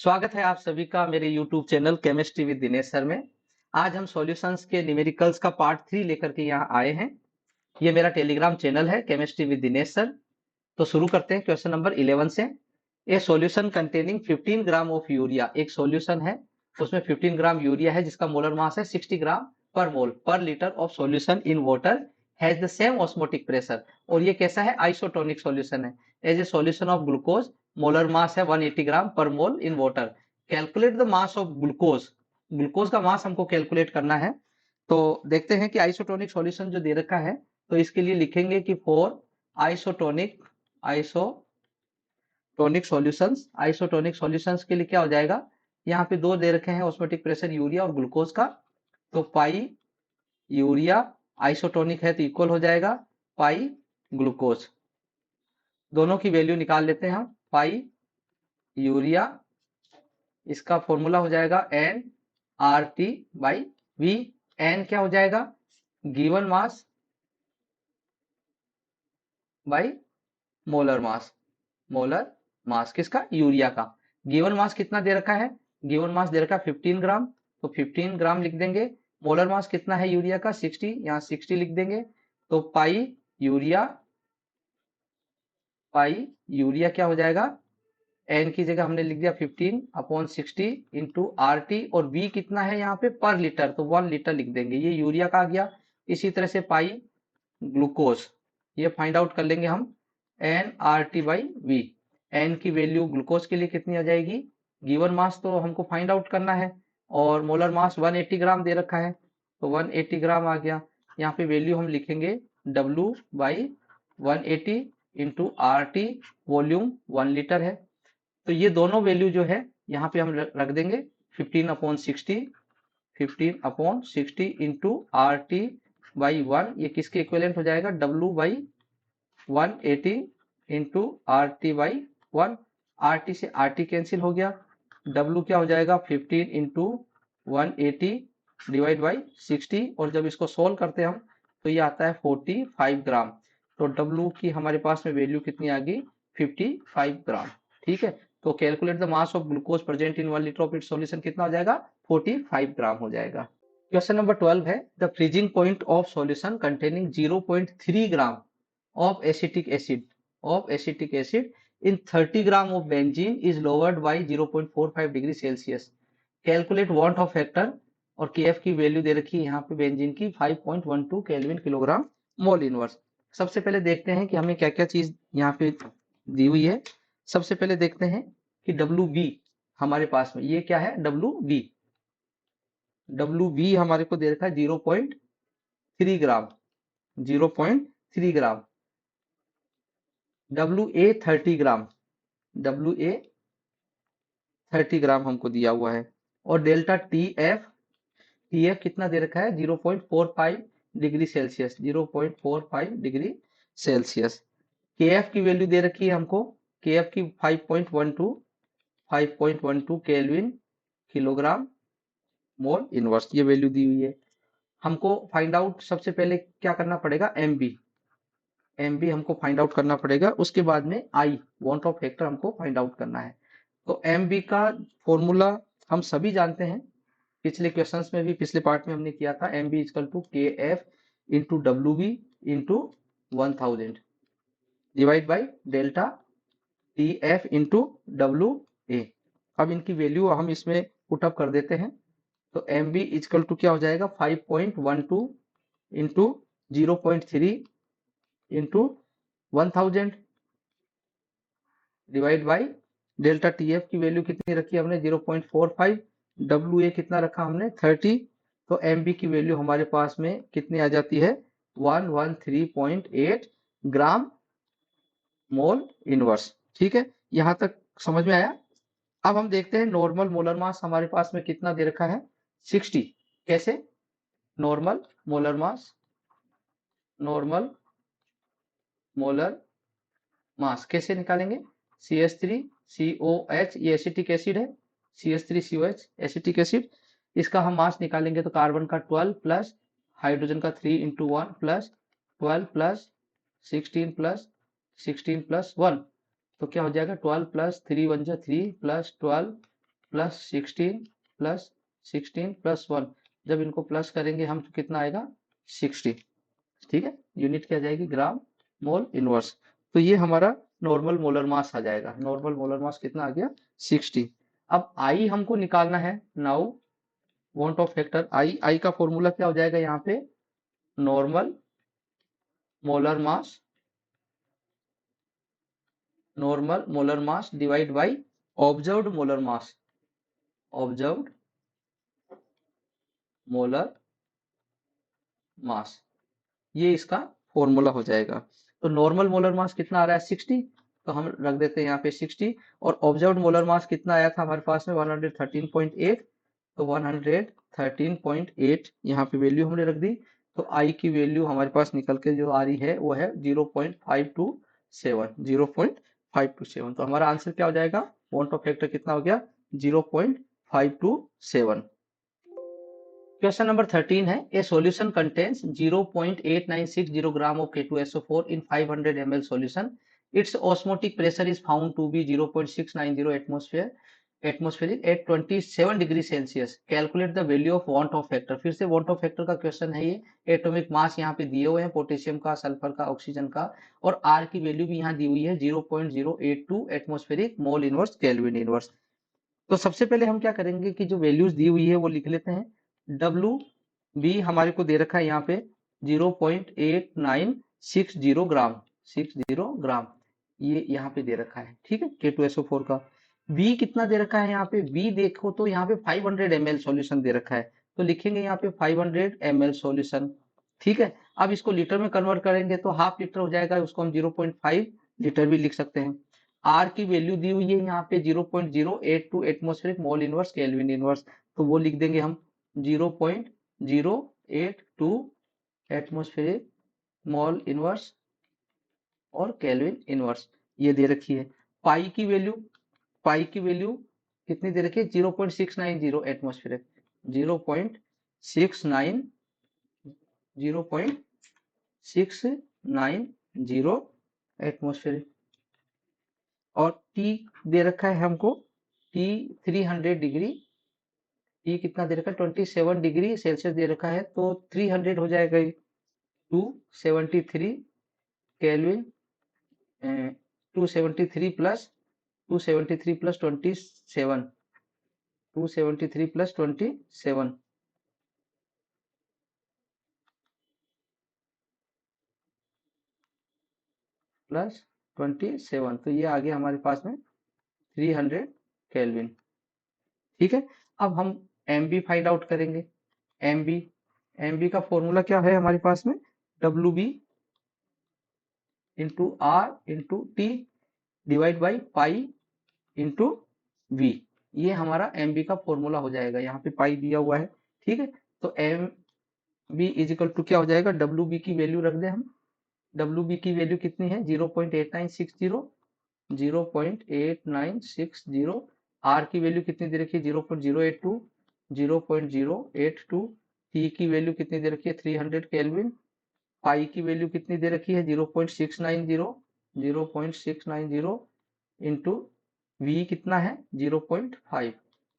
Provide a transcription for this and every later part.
स्वागत है आप सभी का मेरे YouTube channel chemistry with Dinesh sir में। आज हम सॉल्यूशंस के न्यूमेरिकल्स का पार्ट 3 लेकर के यहाँ आए हैं। ये मेरा टेलीग्राम चैनल है केमिस्ट्री विद दिनेश सर। तो शुरू करते हैं क्वेश्चन नंबर 11 से। ए solution containing 15 gram of urea, एक सॉल्यूशन है उसमें 15 ग्राम यूरिया है जिसका मोलर मास है 60 gram per mole per litre of solution in water has the same osmotic pressure. और ये कैसा है? आइसोटोनिक सॉल्यूशन है। As a solution of glucose, molar mass है 180 gram per mole in water. Calculate the mass of glucose, glucose का mass हमको calculate करना है। तो देखते हैं कि आइसोटोनिक सॉल्यूशन जो दे रखा है, तो इसके लिए लिखेंगे कि फॉर आइसोटोनिक आइसोटोनिक सॉल्यूशंस के लिए क्या हो जाएगा, यहाँ पे दो दे रखे हैं ऑस्मोटिक प्रेशर यूरिया और ग्लूकोज का। तो पाई यूरिया आइसोटोनिक है तो इक्वल हो जाएगा पाई ग्लूकोज। दोनों की वैल्यू निकाल लेते हैं हम। पाई यूरिया, इसका फॉर्मूला हो जाएगा N R T by V. N क्या हो जाएगा? Given mass by molar mass. Molar mass किसका? यूरिया का। गिवन मास कितना दे रखा है? गिवन मास दे रखा है 15 ग्राम, तो 15 ग्राम लिख देंगे। मोलर मास कितना है यूरिया का? 60, यहाँ 60 लिख देंगे। तो पाई यूरिया क्या हो जाएगा? एन की जगह हमने लिख दिया 15/60 इंटू आर टी, और वी कितना है यहाँ पे? पर लीटर, तो 1 लीटर लिख देंगे। ये यूरिया का आ गया। इसी तरह से पाई ग्लूकोज, ये फाइंड आउट कर लेंगे हम N R T by V. N की वैल्यू ग्लूकोज के लिए कितनी आ जाएगी? गिवन मास तो हमको फाइंड आउट करना है और मोलर मास 180 ग्राम दे रखा है, तो 180 ग्राम आ गया। यहाँ पे वैल्यू हम लिखेंगे W by 180 into R T, volume 1 litre है। तो ये दोनों वैल्यू जो है यहाँ पे हम रख देंगे 15/60 इंटू आर टी बाई 1, ये किसके इक्विवेलेंट हो जाएगा? W by 180 into are T by 1। R T से आर टी कैंसिल हो गया। W क्या हो जाएगा? 15 इंटू 180 डिवाइड बाई 60, और जब इसको सोल्व करते हैं हम तो ये आता है 45 ग्राम। तो W की हमारे पास में वैल्यू कितनी आ गई? 55 ग्राम। ठीक है, तो calculate the mass of glucose present in 1 litre of its solution कितना हो जाएगा? 45 ग्राम हो जाएगा। क्वेश्चन नंबर 12 है the freezing point of solution containing 0.3 gram of acetic acid in 30 gram of benzene is lowered by 0.45 degree Celsius. Calculate want Hoff factor, और kf की value दे रखी है यहाँ पे बेंजीन की 5.12 केल्विन किलोग्राम मोल इनवर्स। सबसे पहले देखते हैं कि हमें क्या क्या चीज यहाँ पे दी हुई है। सबसे पहले देखते हैं कि WB हमारे पास में ये क्या है? WB हमारे को दे रखा है 0.3 ग्राम, 0.3 ग्राम। WA 30 ग्राम, WA 30 ग्राम हमको दिया हुआ है। और डेल्टा TF कितना दे रखा है? 0.45 degree Celsius, 0.45 degree Celsius. KF की वैल्यू दे रखी है हमको, KF की 5.12 केल्विन किलोग्राम मोल इनवर्स, ये वैल्यू दी हुई है। हमको फाइंड आउट सबसे पहले क्या करना पड़ेगा? MB हमको फाइंड आउट करना पड़ेगा। उसके बाद में I वांट ऑफ फैक्टर हमको फाइंड आउट करना है। तो MB का फॉर्मूला हम सभी जानते हैं, पिछले क्वेश्चंस में भी, पिछले पार्ट में हमने किया था। MB equal to KF into WB into 1000 divide by delta TF into WA। अब इनकी वैल्यू हम इसमें पुटअप कर देते हैं। तो MB इक्वल टू क्या हो जाएगा? 5.12 into 0.3 into 1000 divide by delta TF की वैल्यू कितनी रखी हमने? 0.45। WA कितना रखा हमने? 30। तो MB की वैल्यू हमारे पास में कितनी आ जाती है? 113.8 ग्राम मोल इनवर्स। ठीक है, यहां तक समझ में आया? अब हम देखते हैं नॉर्मल मोलर मास हमारे पास में कितना दे रखा है? 60। कैसे? Normal molar mass, normal molar मास कैसे निकालेंगे? CH3COH, ये एसिटिक एसिड है, CH3COH एसिटिक एसिड। इसका हम मास निकालेंगे तो कार्बन का 12 प्लस हाइड्रोजन का 3 into 1 plus 12 plus 16 plus 16 plus 1, तो क्या हो जाएगा? 12 प्लस 3 1 जा 3 प्लस 12 प्लस 16 प्लस 1, जब इनको प्लस करेंगे हम तो कितना आएगा 60। ठीक है, यूनिट क्या आ जाएगी ग्राम मोल इनवर्स। तो ये हमारा नॉर्मल मोलर मास आ जाएगा। नॉर्मल मोलर मास कितना आ गया 60। अब आई हमको निकालना है। Now Van't Hoff factor i, i का फॉर्मूला क्या हो जाएगा यहाँ पे, normal molar mass, normal molar mass divide by observed molar mass, observed molar mass, ये इसका फॉर्मूला हो जाएगा। तो नॉर्मल मोलर मास कितना आ रहा है 60, तो हम रख देते हैं यहाँ पे 60। और ऑब्जर्व्ड मोलर मास कितना आया था हमारे पास में 113.8, तो 113.8 यहाँ पे वैल्यू हमने रख दी। तो आई की वैल्यू हमारे पास निकल के जो आ रही है वो है 0.527, 0.527। तो हमारा आंसर क्या हो जाएगा, वांट ऑफ फैक्टर कितना हो गया 0.527। क्वेश्चन नंबर 13 है, a solution contains 0.8960 gram of K2SO4 in 500 ml solution, its osmotic pressure is found to be 0.690 atmospheric at 27 degree Celsius, calculate the value of van't Hoff factor. फिर से van't Hoff factor का question है ये। Atomic mass यहाँ पे दिए हुए हैं, पोटेशियम का, सल्फर का, ऑक्सीजन का, और आर की वैल्यू भी यहाँ दी हुई है 0.082 atmospheric mole inverse kelvin inverse. तो सबसे पहले हम क्या करेंगे कि जो वैल्यूज दी हुई है वो लिख लेते हैं। डब्ल्यू बी हमारे को दे रखा है यहाँ पे 0.8960 ग्राम, 60 ग्राम, ये यहाँ पे दे रखा है। ठीक है, K2SO4 का। बी कितना दे रखा है यहाँ पे, बी देखो तो यहाँ पे 500 ml सॉल्यूशन दे रखा है, तो लिखेंगे यहाँ पे 500 ml सॉल्यूशन। ठीक है, अब इसको लीटर में कन्वर्ट करेंगे तो हाफ लीटर हो जाएगा, उसको हम 0.5 लीटर भी लिख सकते हैं। आर की वैल्यू दी हुई है यहाँ पे 0.082 atmospheric mole inverse kelvin inverse, तो वो लिख देंगे हम 0.082 एटमॉस्फेरिक मोल इनवर्स और केल्विन इनवर्स, ये दे रखी है। पाई की वैल्यू, पाई की वैल्यू कितनी दे रखी है 0.690 एटमॉस्फेरिक, 0.690 0.690 एटमॉस्फेरिक। और टी दे रखा है हमको, टी 300 डिग्री, टी कितना दे रखा है 27 डिग्री सेल्सियस दे रखा है, तो 300 हो जाएगा 273 kelvin, 273 plus 273 plus 27, 273 plus 27 plus 27, तो ये आ गया हमारे पास में 300 केल्विन। ठीक है, अब हम एम बी फाइंड आउट करेंगे। एम बी, एम बी का फॉर्मूला क्या है हमारे पास में, W B into R into T divide by pi into V, ये हमारा एम बी का फॉर्मूला हो जाएगा। यहाँ पे पाई दिया हुआ है। ठीक है, तो M B is equal to क्या हो जाएगा, डब्ल्यू बी की वैल्यू रख दें हम। डब्ल्यू बी की वैल्यू कितनी है 0.8960, 0.8960। आर की वैल्यू कितनी दे रखी है 0.082, 0.082। टी की वैल्यू कितनी दे रखी है 300 केल्विन। पाई की वैल्यू कितनी दे रखी है 0.690, 0.690 इंटू वी कितना है 0.5।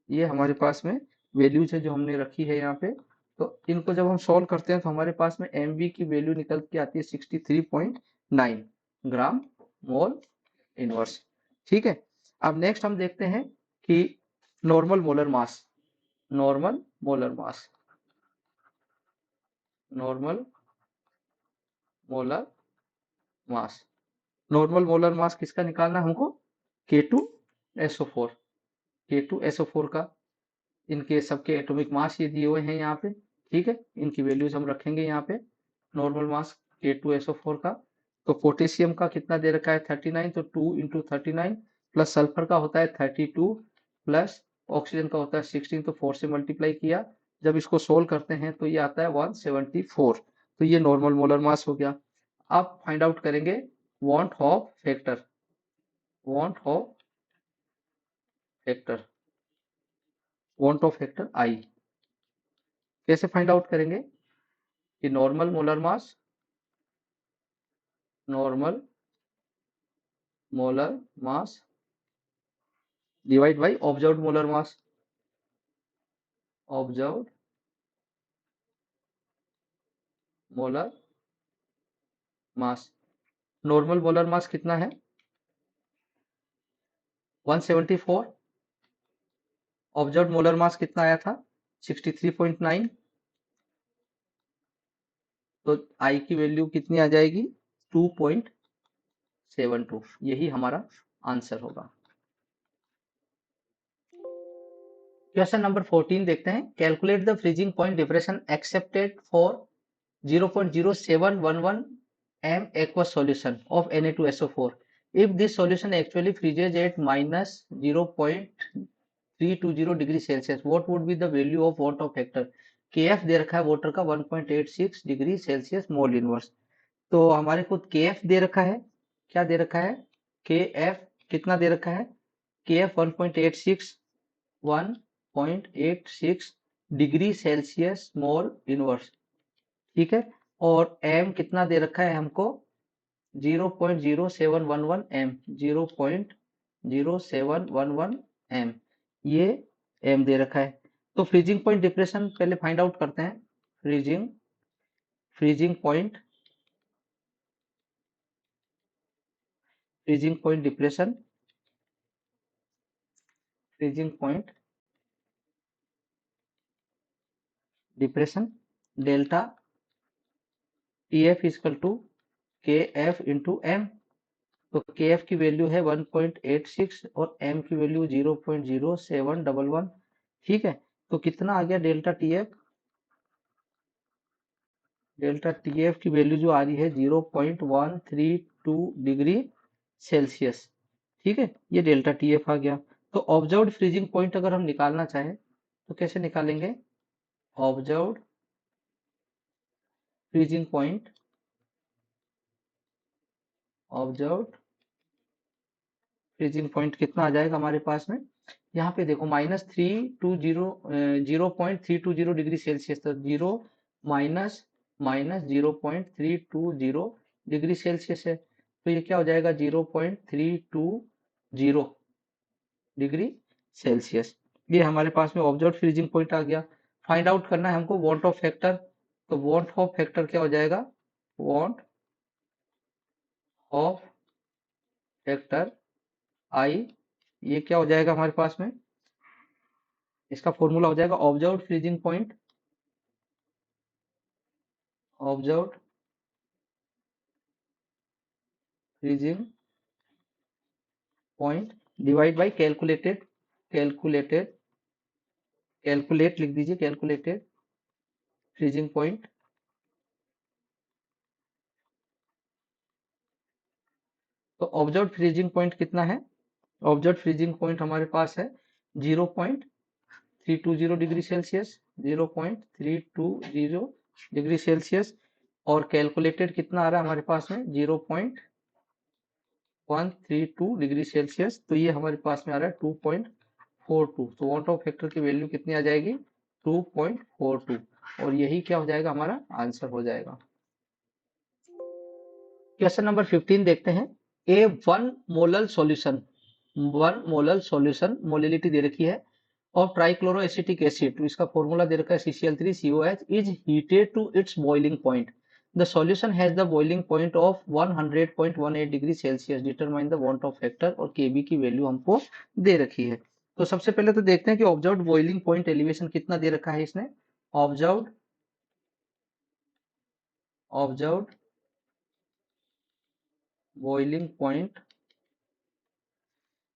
ये हमारे पास में वैल्यूज है जो हमने रखी है यहाँ पे। तो इनको जब हम सॉल्व करते हैं तो हमारे पास में एम वी की वैल्यू निकल के आती है 63.9 ग्राम मोल इनवर्स। ठीक है, अब नेक्स्ट हम देखते हैं कि normal molar mass, normal molar mass, normal molar mass, normal molar mass किसका निकालना है हमको, K2SO4, K2SO4 का। इनके सबके एटॉमिक मास ये दिए हुए हैं यहाँ पे। ठीक है, इनकी वैल्यूज हम रखेंगे यहाँ पे। नॉर्मल मास K2SO4 का, तो पोटेशियम का कितना दे रखा है 39, तो 2 इंटू 39 प्लस सल्फर का होता है 32 प्लस ऑक्सीजन का होता है 16, तो 4 से मल्टीप्लाई किया। जब इसको सोल्व करते हैं तो ये आता है 174, तो ये नॉर्मल मोलर मास हो गया। अब फाइंड आउट करेंगे want Hoff factor, want Hoff factor, want Hoff factor आई कैसे फाइंड आउट करेंगे कि normal molar mass, normal molar mass divide by observed molar mass, observed molar mass. Normal molar मास कितना है? 174। Observed molar मास कितना आया था? 63.9। तो आई की वैल्यू कितनी आ जाएगी? 2.72। यही हमारा आंसर होगा। क्वेश्चन नंबर 14 देखते हैं। Calculate the freezing point depression accepted for 0.0711 m aqueous solution of Na2SO4. If this solution actually freezes at minus 0.320 degree Celsius, what would be the value of watt of factor? Kf दे रखा है water का 1.86 degree Celsius mole inverse. तो हमारे को Kf दे रखा है, क्या दे रखा है? Kf कितना दे रखा है? Kf 1.86 degree Celsius mole inverse, ठीक है। और m कितना दे रखा है हमको? 0.0711 m, 0.0711 m, ये m दे रखा है। तो फ्रीजिंग पॉइंट डिप्रेशन पहले फाइंड आउट करते हैं। Freezing point depression, freezing point depression, delta TF equal to KF into m। तो KF की वैल्यू है 1.86 और m की वैल्यू 0.0711, ठीक है। तो कितना आ गया डेल्टा TF? डेल्टा TF की वैल्यू जो आ रही है 0.132 डिग्री सेल्सियस, ठीक है। ये डेल्टा TF आ गया। तो ऑब्जर्व्ड फ्रीजिंग पॉइंट अगर हम निकालना चाहें तो कैसे निकालेंगे? Observed freezing point, observed freezing point कितना आ जाएगा हमारे पास में? यहाँ पे देखो -0.320 डिग्री सेल्सियस, तो 0 माइनस 0.320 डिग्री सेल्सियस है। तो ये क्या हो जाएगा? 0.320 डिग्री सेल्सियस। ये हमारे पास में ऑब्जर्व फ्रीजिंग पॉइंट आ गया। फाइंड आउट करना है हमको वाट ऑफ फैक्टर। तो वाट ऑफ फैक्टर क्या हो जाएगा? वाट ऑफ फैक्टर आई, ये क्या हो जाएगा हमारे पास में? इसका फॉर्मूला हो जाएगा observe freezing point, observe freezing point divide by calculated, calculated calculate लिख दीजिए, कैलकुलेटेड फ्रीजिंग पॉइंट। तो ऑब्जर्व फ्रीजिंग पॉइंट कितना है? ऑब्जर्व फ्रीजिंग पॉइंट हमारे पास है 0.320 डिग्री सेल्सियस, 0.320 डिग्री सेल्सियस। और कैलकुलेटेड कितना आ रहा है हमारे पास में? 0.132 डिग्री सेल्सियस। तो ये हमारे पास में आ रहा है 2.42। तो वाट ऑफ फैक्टर की वैल्यू कितनी आ जाएगी? 2.42। और यही क्या हो जाएगा? हमारा आंसर हो जाएगा। क्वेश्चन नंबर 15 देखते हैं। ए वन मोलल सॉल्यूशन मोलिलिटी दे रखी है और ट्राइक्लोरोएसिटिक एसिड, तो इसका फॉर्मूला दे रखा है CCl3COH, is heated to its boiling point. The solution has the boiling point of 100.18 degree Celsius. Determine the van't Hoff factor, और Kb की वैल्यू हमको दे रखी है। तो सबसे पहले तो देखते हैं कि ऑब्जर्व्ड बॉइलिंग पॉइंट एलिवेशन कितना दे रखा है इसने। Observed observed boiling point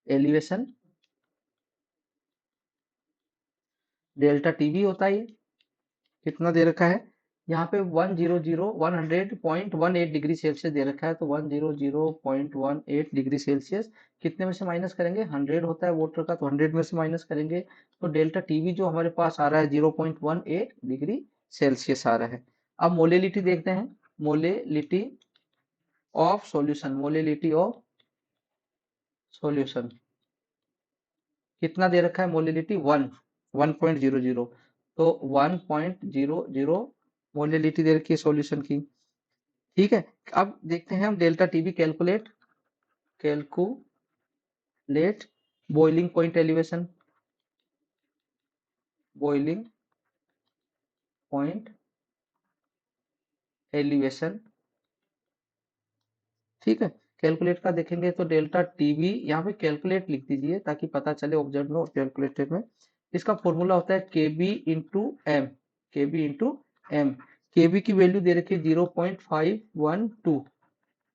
elevation, delta TV होता है। ये कितना दे रखा है? यहाँ पे 100.18 डिग्री सेल्सियस दे रखा है। तो 100.18 डिग्री सेल्सियस कितने में से माइनस करेंगे? 100 होता है वाटर का, तो 100 में से माइनस करेंगे। तो डेल्टा टीवी जो हमारे पास आ रहा है 0.18 डिग्री सेल्सियस आ रहा है। अब मोलिलिटी देखते हैं। Molality of solution, molality of solution कितना दे रखा है? मोलिलिटी 1.00। तो 1.00 मोलिलिटी दे रखी है सॉल्यूशन की, ठीक है। अब देखते हैं हम delta TB calculate boiling point elevation, boiling point elevation, ठीक है। कैलकुलेट का देखेंगे तो डेल्टा टीवी, यहाँ पे कैलकुलेट लिख दीजिए ताकि पता चले ऑब्जर्व में और कैलकुलेटेड में। इसका फॉर्मूला होता है केबी इंटू एम, केबी इंटू एम। केबी की वैल्यू दे रखी है 0.512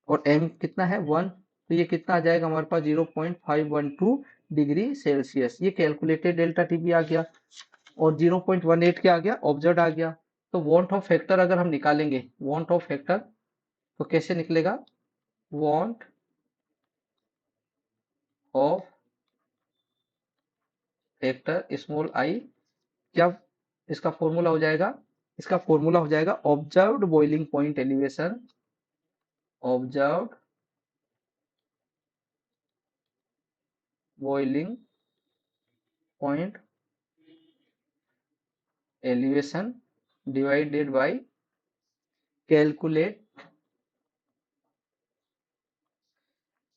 और एम कितना है 1, तो ये कितना आ जाएगा हमारे पास 0.512 डिग्री सेल्सियस। ये कैलकुलेटेड डेल्टा टीबी आ गया। और 0.18 क्या आ गया, ऑब्जर्व आ गया। तो वांट ऑफ फैक्टर अगर हम निकालेंगे, वांट ऑफ फैक्टर तो कैसे निकलेगा, want Hoff factor small I, क्या इसका फॉर्मूला हो जाएगा, इसका फॉर्मूला हो जाएगा observed boiling point elevation, observed boiling point elevation divided by calculate,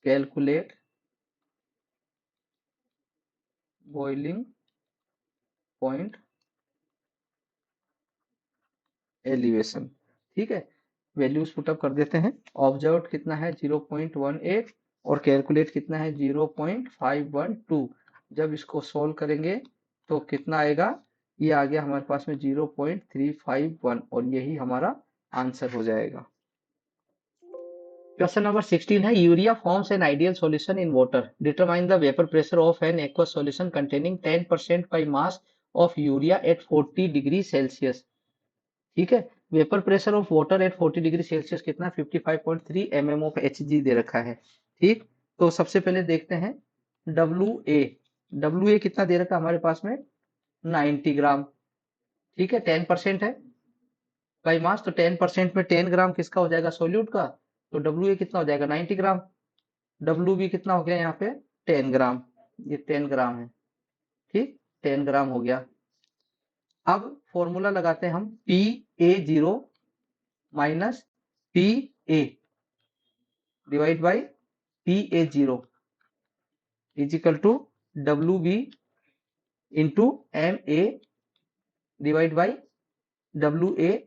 calculate boiling point elevation, ठीक है। वैल्यूज पुटअप कर देते हैं। ऑब्जर्व कितना है 0.18 और कैलकुलेट कितना है 0.512। जब इसको सोल्व करेंगे तो कितना आएगा, ये आ गया हमारे पास में 0.351 और यही हमारा आंसर हो जाएगा। क्वेश्चन नंबर 16 है, urea forms an ideal solution in water, determine the vapour pressure of an aqueous solution containing 10% by mass of urea at 40 degree Celsius, ठीक है। Vapour pressure of water at 40 degree Celsius कितना 55.3 mm of Hg दे रखा है, ठीक। तो सबसे पहले देखते हैं WA, WA कितना दे रखा है हमारे पास में 90 ग्राम, ठीक है। 10% है बाई मास, तो 10% में 10 ग्राम किसका हो जाएगा, सोल्यूट का। तो WA कितना हो जाएगा 90 ग्राम। WB कितना हो गया यहाँ पे 10 ग्राम, ये 10 ग्राम है, ठीक, 10 ग्राम हो गया। अब फॉर्मूला लगाते हैं हम PA0 minus PA divide by PA0 is equal to WB into MA divide by WA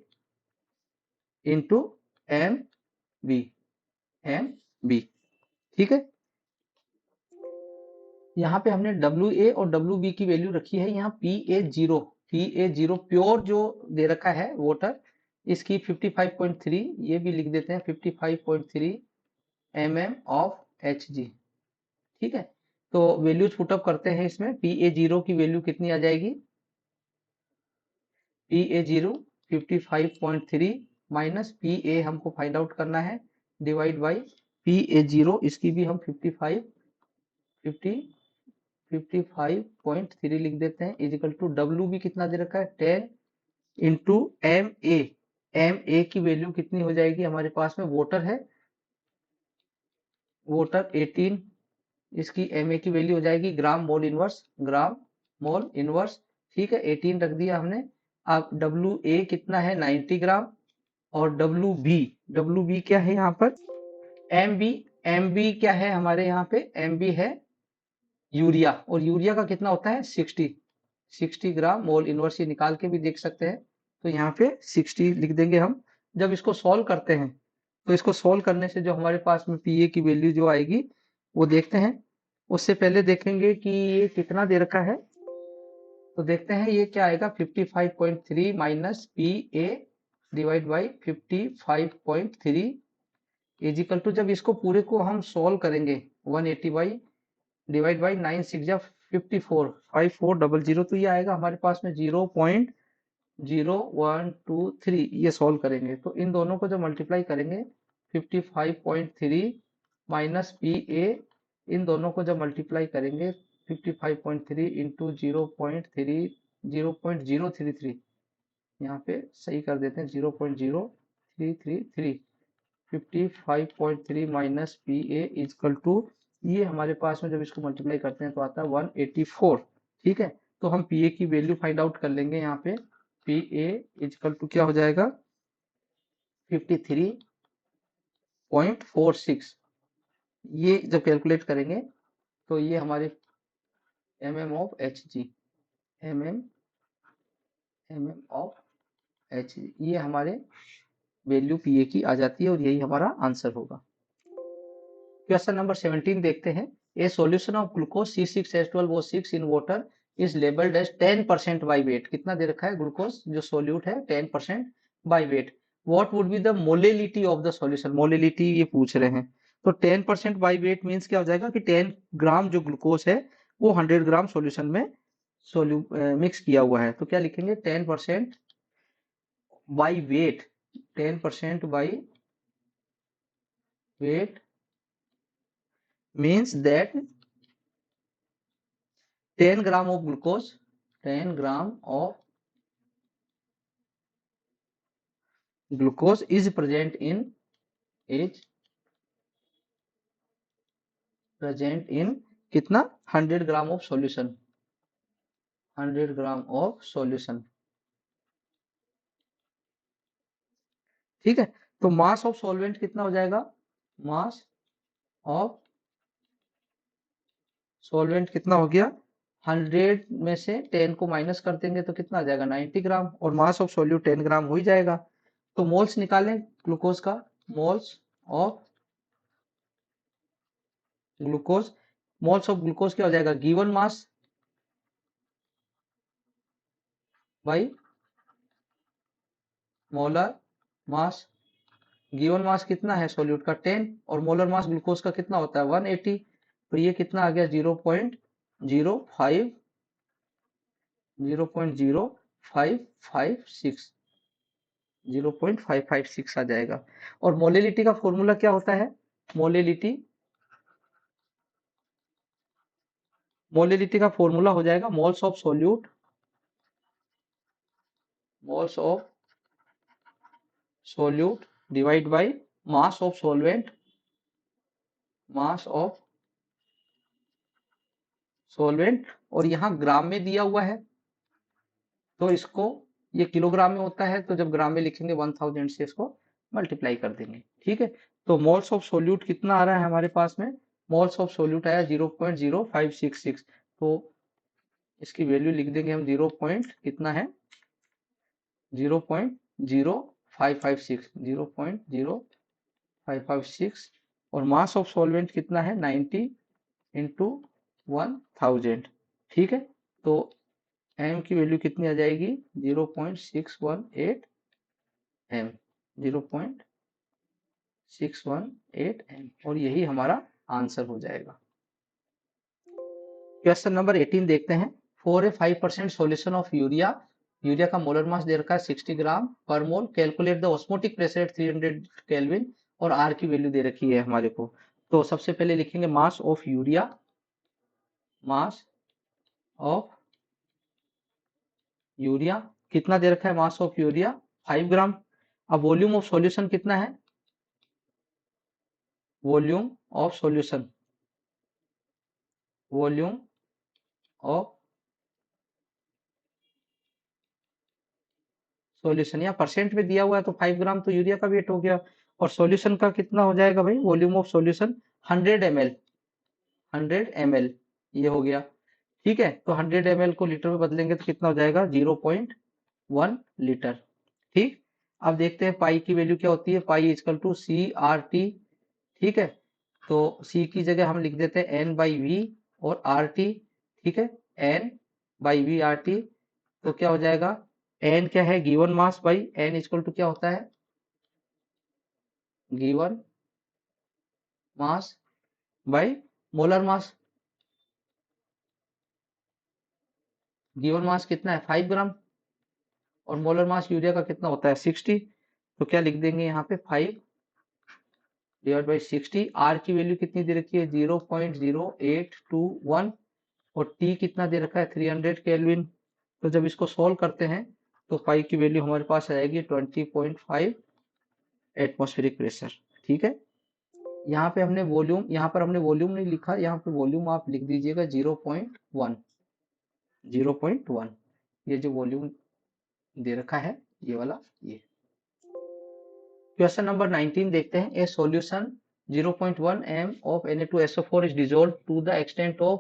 into MB, MB, ठीक है। यहाँ पे हमने WA और WB की वैल्यू रखी है, यहाँ PA0, PA0 प्योर जो दे रखा है वाटर, इसकी 55.3, ये भी लिख देते हैं 55.3 mm ऑफ Hg, ठीक है। तो वैल्यूज पुटअप करते हैं इसमें। PA0 की वैल्यू कितनी आ जाएगी, PA0 55.3 माइनस PA हमको फाइंड आउट करना है डिवाइड बाई PA0, इसकी भी हम 55.3 लिख देते हैं इज इक्वल टू WB कितना दे रखा है 10 इंटू MA, MA की वैल्यू कितनी हो जाएगी हमारे पास में, वाटर है, वाटर 18, इसकी MA की वैल्यू हो जाएगी ग्राम मोल इनवर्स, ग्राम मोल इनवर्स, ठीक है। 18 रख दिया हमने। अब WA कितना है 90 ग्राम और WB क्या है यहाँ पर MB क्या है हमारे यहाँ पे, MB है यूरिया, और यूरिया का कितना होता है 60 ग्राम मोल इनवर्स, ये निकाल के भी देख सकते हैं। तो यहाँ पे 60 लिख देंगे हम। जब इसको सॉल्व करते हैं तो इसको सॉल्व करने से जो हमारे पास में PA की वैल्यू जो आएगी वो देखते हैं। उससे पहले देखेंगे कि ये कितना दे रखा है, तो देखते हैं ये क्या आएगा 55.3 minus PA divide by 55.3 is equal to, जब इसको पूरे को हम सॉल्व करेंगे 180 बाई डिवाइड बाई 9 6 जा 54 5400, तो ये आएगा हमारे पास में 0.0123, ये सॉल्व करेंगे तो इन दोनों को जब मल्टीप्लाई करेंगे 55.3 माइनस PA, इन दोनों को जब मल्टीप्लाई करेंगे 55.3 इंटू 0.033, यहाँ पे सही कर देते हैं 0.0333, 55.3 माइनस PA इजकल टू, ये हमारे पास में जब इसको मल्टीप्लाई करते हैं तो आता है 184, ठीक है। तो हम PA की वैल्यू फाइंड आउट कर लेंगे। यहाँ पे PA इजकल टू क्या हो जाएगा 53.46, ये जब कैलकुलेट करेंगे तो ये हमारे mm of Hg, mm of Hg, ये हमारे वैल्यू पीए की आ जाती है और यही हमारा आंसर होगा। क्वेश्चन नंबर 17 देखते हैं। A solution of glucose C6H12O6 in water is labelled as 10% by weight. कितना दे रखा है? ग्लूकोज जो सोल्यूट है 10% by weight. What would be the molality of the solution? Molality ये पूछ रहे हैं। तो 10% बाय वेट मींस क्या हो जाएगा कि 10 ग्राम जो ग्लूकोज है वो 100 ग्राम सॉल्यूशन में मिक्स किया हुआ है। तो क्या लिखेंगे? 10% by wait, 10% by wait means that 10 gram of glucose, 10 gram of glucose is present in कितना? 100 gram of solution, 100 gram of solution. ठीक है, तो मास ऑफ सॉल्वेंट कितना हो जाएगा? मास ऑफ सॉल्वेंट कितना हो गया? 100 में से 10 को माइनस कर देंगे तो कितना आ जाएगा? 90 ग्राम। और मास ऑफ सॉल्यूट 10 ग्राम हो ही जाएगा। तो मोल्स निकालें ग्लूकोज का। Moles of glucose, moles of glucose क्या हो जाएगा? Given mass by molar mass. Given mass कितना है सॉल्यूट का? 10, और मोलर मास ग्लूकोज का कितना होता है? 180। तो ये कितना आ गया? 0.05, 0.0556, 0.556 आ जाएगा। और मोलेलिटी का फॉर्मूला क्या होता है? मोलेलिटी का फॉर्मूला हो जाएगा moles of solute, moles of solute divide by mass of solvent, mass of solvent. और यहाँ ग्राम में दिया हुआ है तो इसको, ये किलोग्राम में होता है तो जब ग्राम में लिखेंगे 1000 से इसको मल्टीप्लाई कर देंगे। ठीक है, तो मोल्स ऑफ सोल्यूट कितना आ रहा है हमारे पास में? मोल्स ऑफ सोल्यूट आया 0.0566। तो इसकी वैल्यू लिख देंगे हम 0 पॉइंट कितना है? 0.0556, 0.0556। और मास ऑफ सॉल्वेंट कितना है? 90 इंटू 1000। ठीक है, तो एम की वैल्यू कितनी आ जाएगी? 0.618 एम, 0.618 एम, और यही हमारा आंसर हो जाएगा। क्वेश्चन नंबर 18 देखते हैं। For a 5% solution of urea, urea का मोलर मास दे रखा है 60 gram per mole. Calculate the osmotic pressure at 300 kelvin, और आर की वैल्यू दे रखी है हमारे को। तो सबसे पहले लिखेंगे mass of urea, mass of urea कितना दे रखा है? Mass of urea 5 gram. अब वॉल्यूम ऑफ सॉल्यूशन कितना है? Volume of solution, volume of solution या परसेंट में दिया हुआ है तो 5 ग्राम तो यूरिया का वेट हो गया। और सॉल्यूशन का कितना हो जाएगा भाई? Volume of solution 100 ml, 100 ml ये हो गया। ठीक है, तो 100 ml को लीटर में बदलेंगे तो कितना हो जाएगा? 0.1 लीटर। ठीक, अब देखते हैं पाई की वैल्यू क्या होती है। पाई इजकल टू CRT। ठीक है, तो C की जगह हम लिख देते हैं N/V और RT। ठीक है, N/V/RT। तो क्या हो जाएगा? N क्या है? Given mass by N equal to क्या होता है? Given mass by molar mass. Given mass कितना है? 5 ग्राम। और मोलर मास यूरिया का कितना होता है? 60। तो क्या लिख देंगे यहाँ पे? 5 डिवाइड बाई 60। आर की वैल्यू कितनी दे रखी है? 0.0821। और टी कितना दे रखा है? 300 केल्विन। तो जब इसको सोल्व करते हैं तो पाई की वैल्यू हमारे पास आएगी 20.5 एटमॉस्फेरिक प्रेशर। ठीक है, यहाँ पे हमने वॉल्यूम, यहाँ पर हमने वॉल्यूम नहीं लिखा, यहाँ पे वॉल्यूम आप लिख दीजिएगा 0.1, 0.1। ये जो वॉल्यूम दे रखा है ये वाला, ये। क्वेश्चन नंबर 19 देखते हैं। A solution 0.1 m of Na2SO4 is dissolved to the extent of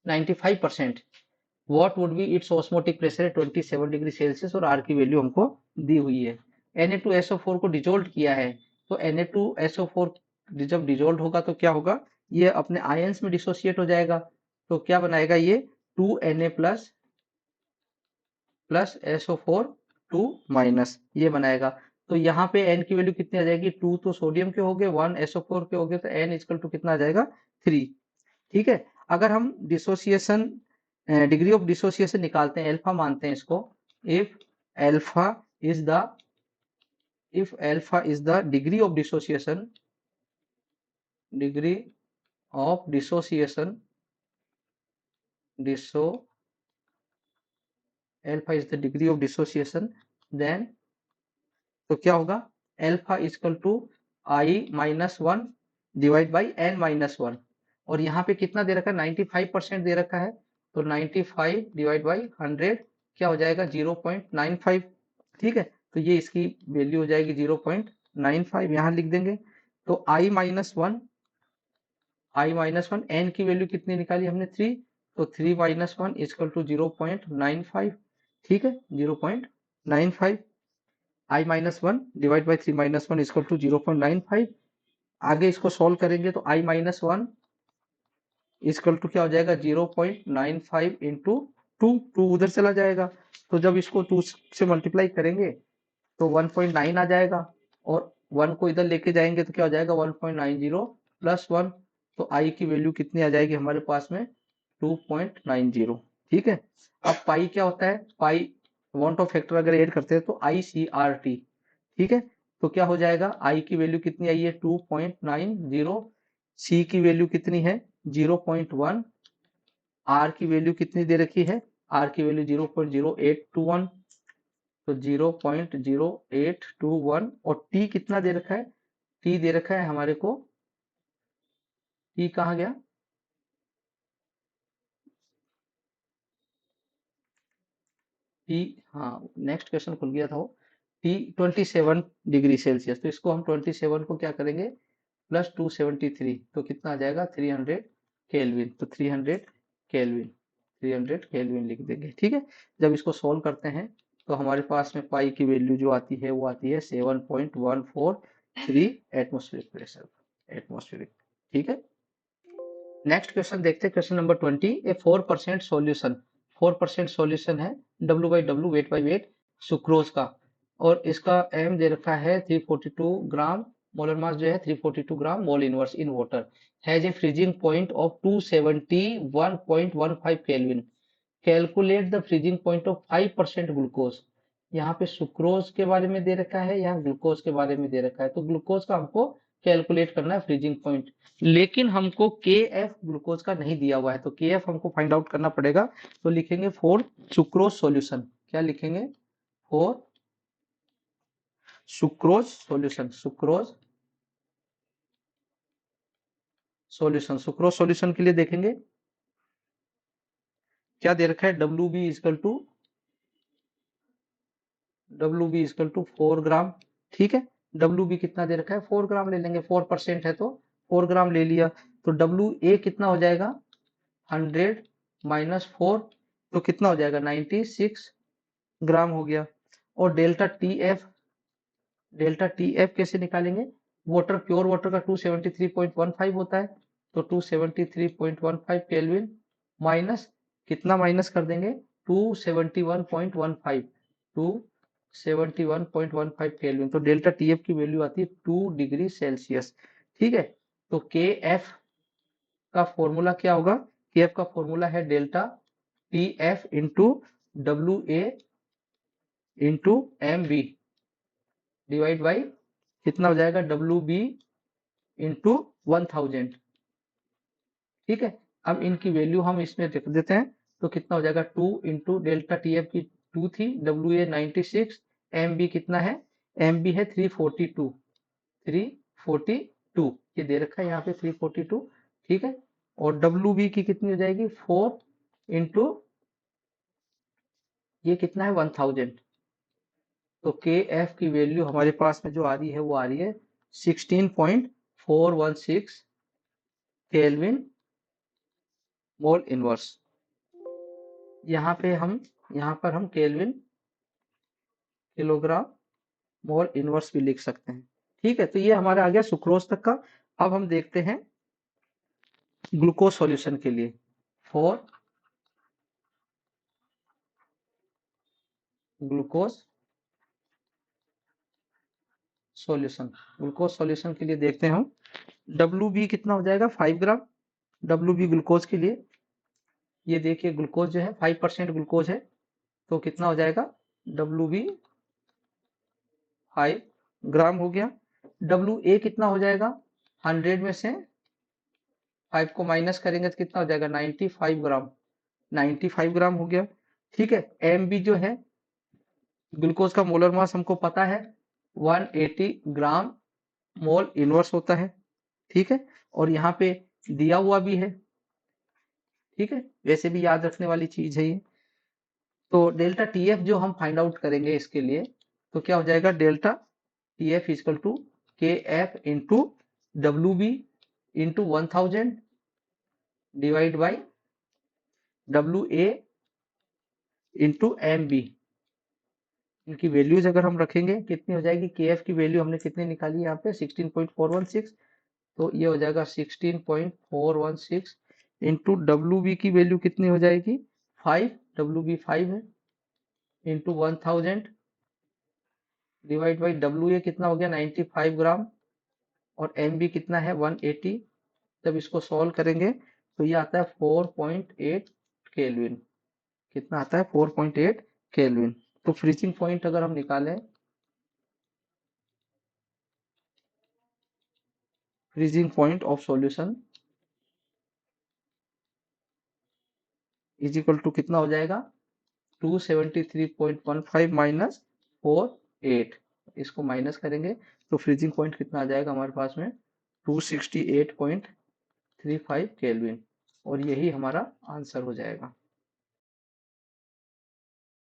95%, what would B it's osmotic pressure है 27 डिग्री सेल्सियस और आर की वैल्यू हमको दी हुई है। Na2SO4 को डिजोल्व किया है, तो Na2SO4 जब डिजोल्व होगा तो क्या होगा, ये अपने आयंस में डिसोसिएट हो जाएगा, तो क्या बनाएगा ये 2Na प्लस SO4 2 माइनस, ये बनाएगा। तो यहाँ पे n की वैल्यू कितनी आ जाएगी, 2 तो सोडियम के हो गए, 1 SO4 के हो गए, तो n इक्वल टू कितना आ जाएगा 3। ठीक है, अगर हम डिसोसिएशन डिग्री ऑफ डिसोसिएशन निकालते हैं, अल्फा मानते हैं इसको, if alpha is the degree of dissociation, degree of dissociation alpha is the degree of dissociation, then तो क्या होगा, alpha equal to I-1 divide by n-1, और यहाँ पे कितना दे रखा है 95% दे रखा है, तो 95 डिवाइड बाई 100 क्या हो जाएगा 0.95। ठीक है, तो ये इसकी वैल्यू हो जाएगी 0.95, यहाँ लिख देंगे। तो I-1 n की वैल्यू कितनी निकाली हमने 3, तो 3-1 इक्वल टू 0.95। ठीक है, 0.95, I-1 divide by 3-1 equal to 0.95। आगे इसको सॉल्व करेंगे तो I-1 इक्वल टू क्या हो जाएगा 0.95 इंटू 2 उधर चला जाएगा, तो जब इसको 2 से मल्टीप्लाई करेंगे तो 1.9 आ जाएगा, और 1 को इधर लेके जाएंगे तो क्या हो जाएगा 1.90 प्लस 1, तो I की वैल्यू कितनी आ जाएगी हमारे पास में 2.90। ठीक है, अब पाई क्या होता है, पाई वांट ऑफ फैक्टर अगर ऐड करते हैं तो ICRT। ठीक है, तो क्या हो जाएगा, I की वैल्यू कितनी आई है 2.90, C की वैल्यू कितनी है 0.1, R की वैल्यू कितनी दे रखी है, R की वैल्यू 0.0821, तो 0.0821, और T कितना दे रखा है, T दे रखा है हमारे को, T कहाँ गया, T, हाँ नेक्स्ट क्वेश्चन खुल गया था वो, T 27 डिग्री सेल्सियस, तो इसको हम 27 को क्या करेंगे प्लस 273, तो कितना आ जाएगा 300 केल्विन, तो 300 केल्विन लिख देंगे। ठीक है, जब इसको सोल्व करते हैं तो हमारे पास में पाई की वैल्यू जो आती है वो आती है 7.143 एटमॉस्फेरिक प्रेशर, एटमॉस्फेरिक। ठीक है, नेक्स्ट क्वेश्चन देखते हैं, क्वेश्चन नंबर 20, ए 4% सॉल्यूशन, 4% सॉल्यूशन है W/W weight by wait sucrose का, और इसका m दे रखा है 342 ग्राम, मोलर मास जो है 342 gram mole inverse in water, has a freezing point of 271.15 kelvin, calculate the freezing point of 5% glucose. यहाँ पे सुक्रोज के बारे में दे रखा है, यहाँ ग्लूकोज के बारे में दे रखा है, तो ग्लूकोज का हमको कैलकुलेट करना है फ्रीजिंग पॉइंट, लेकिन हमको KF ग्लूकोज का नहीं दिया हुआ है, तो KF हमको फाइंड आउट करना पड़ेगा, तो लिखेंगे फॉर सुक्रोज सॉल्यूशन, क्या लिखेंगे for sucrose solution, sucrose solution के लिए देखेंगे क्या दे रखा है, WB इक्वल टू 4 ग्राम। ठीक है, WB कितना दे रखा है 4 ग्राम ले लेंगे, 4% है तो 4 ग्राम ले लिया, तो WA कितना हो जाएगा 100 माइनस 4, तो कितना हो जाएगा 96 ग्राम हो गया। और डेल्टा TF कैसे निकालेंगे, वाटर प्योर वाटर का 273.15 होता है, तो 273.15 केल्विन माइनस कितना माइनस कर देंगे 271.15, 271.15 केल्विन, तो डेल्टा TF की वैल्यू आती है 2 डिग्री सेल्सियस। ठीक है, तो KF का फॉर्मूला क्या होगा, KF का फॉर्मूला है delta TF into WA into MB divide by कितना हो जाएगा WB इंटू 1000। ठीक है, अब इनकी वैल्यू हम इसमें रख देते हैं, तो कितना हो जाएगा 2 इंटू डेल्टा TF की 2 थी, WA 96, MB कितना है, MB है 342, 342 ये दे रखा है यहाँ पे 342। ठीक है, और WB की कितनी हो जाएगी 4 इंटू ये कितना है 1000, तो KF की वैल्यू हमारे पास में जो आ रही है वो आ रही है 16.416 केल्विन मोल इनवर्स। यहाँ पर हम केल्विन, किलोग्राम, मोल इनवर्स भी लिख सकते हैं। ठीक है, तो ये हमारा आ गया सुक्रोज तक का। अब हम देखते हैं ग्लूकोज सॉल्यूशन के लिए। For glucose solution, glucose solution के लिए देखते हैं हम WB कितना हो जाएगा 5 ग्राम। WB ग्लूकोज के लिए, ये देखिए ग्लूकोज जो है 5% ग्लूकोज है, तो कितना हो जाएगा WB 5 ग्राम हो गया। WA कितना हो जाएगा, 100 में से 5 को माइनस करेंगे तो कितना हो जाएगा 95 ग्राम, 95 ग्राम हो गया। ठीक है, MB जो है ग्लूकोज का मोलर मास हमको पता है 180 ग्राम मोल इनवर्स होता है। ठीक है, और यहाँ पे दिया हुआ भी है। ठीक है, वैसे भी याद रखने वाली चीज है ये। तो डेल्टा TF जो हम फाइंड आउट करेंगे इसके लिए, तो क्या हो जाएगा delta TF equal to KF into WB into 1000 divide by WA into MB। इनकी वैल्यूज अगर हम रखेंगे कितनी हो जाएगी, KF की वैल्यू हमने कितनी निकाली यहाँ पे 16.416, तो ये हो जाएगा 16.416 इंटू WB की वैल्यू कितनी हो जाएगी 5, WB 5 है, इंटू 1000 डिवाइड बाई WA कितना हो गया 95 ग्राम, और MB कितना है 180। जब इसको सॉल्व करेंगे तो ये आता है 4.8 केल्विन। कितना आता है 4.8 केल्विन। तो फ्रीजिंग पॉइंट अगर हम निकालें, freezing point of solution is equal to कितना हो जाएगा 273.15 माइनस 48, इसको माइनस करेंगे तो फ्रीजिंग पॉइंट कितना आ जाएगा हमारे पास में 268.35 केल्विन, और यही हमारा आंसर हो जाएगा।